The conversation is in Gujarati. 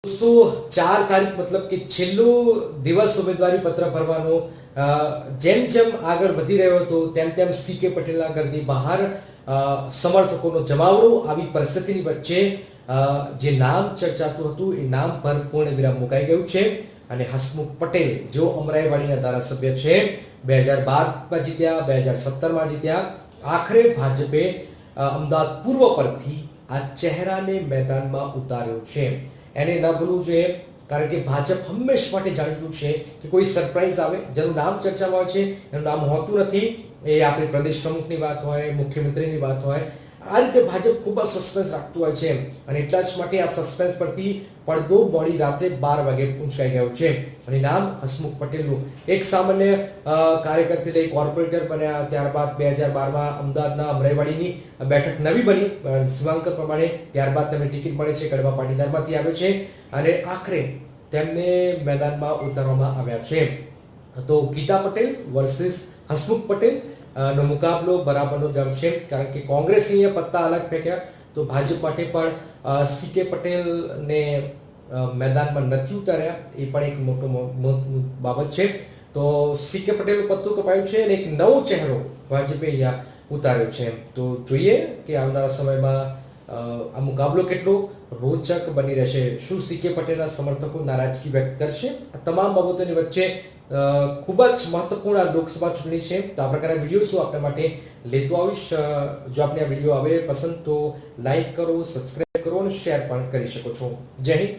दोस्तों 4 तारीख मतलब કે છેલ્લો દિવસ ઉમેદવારી પત્ર ભરવાનો જેમ જેમ આગળ વધી રહ્યો હતો તેમ તેમ સીકે પટેલના ઘરની બહાર સમર્થકોનો જમાવડો આવી પરિસ્થિતિની વચ્ચે જે નામ ચર્ચાતું હતું એ નામ પર પૂર્ણ વિરામ મુકાઈ ગયું છે અને હસમુખ પટેલ જેઓ અમરાઈવાડીના ધારાસભ્ય છે 2012માં જીત્યા 2017માં જીત્યા આખરે ભાજપે અમદાવાદ પૂર્વ પરથી આ ચહેરાને મેદાનમાં ઉતાર્યો છે એને ન ભૂલવું જોઈએ કારણ કે ભાજપ હંમેશા માટે જાણીતું છે કે કોઈ સરપ્રાઈઝ આવે જેનું નામ ચર્ચામાં આવે છે એનું નામ હોતું નથી એ આપણી પ્રદેશ પ્રમુખની વાત હોય મુખ્યમંત્રીની વાત હોય આ રીતે ભાજપ ખૂબ જ સસ્પેન્સ રાખતું હોય છે અને એટલા જ માટે આ સસ્પેન્સ પરથી પડદો મોડી રાત્રે 12 વાગે પૂંછાઈ ગયો છે અને નામ હસમુખ પટેલનું એક સામાન્ય કાર્યકરથી લઈ કોર્પોરેટર બન્યા ત્યારબાદ 2012માં અમદાવાદના અમરાઈવાડીની બેઠક નવી બની સીમાંકન પ્રમાણે ત્યારબાદ તેમને ટિકિટ મળે છે કડવા પાટીદારમાંથી આવે છે અને આખરે તેમને મેદાનમાં ઉતારવામાં આવ્યા છે તો ગીતા પટેલ વર્સિસ હસમુખ પટેલ નો મુકાબલો બરાબરનો જમશે કારણ કે કોંગ્રેસ અહીંયા પત્તા અલગ ફેંક્યા તો ભાજપ માટે પણ સીકે પટેલને મેદાનમાં નથી ઉતાર્યા એ પણ એક મોટો બાબત છે તો સીકે પટેલનું પત્તું કપાયું છે અને એક નવો ચહેરો ભાજપે અહીંયા ઉતાર્યો છે તો જોઈએ કે આવનારા સમયમાં આ મુકાબલો કેટલો રોચક બની રહેશે શું સીકે પટેલના સમર્થકો નારાજગી વ્યક્ત કરશે આ તમામ બાબતોની વચ્ચે ખૂબ જ મહત્વપૂર્ણ લોકસભા ચૂંટણી છે તો આ પ્રકારના વિડીયો શું આપણા માટે લેતો આવીશ જો આપને આ વિડીયો આવે પસંદ તો લાઈક કરો સબસ્ક્રાઇબ કરો અને શેર પણ કરી શકો છો જય હિન્દ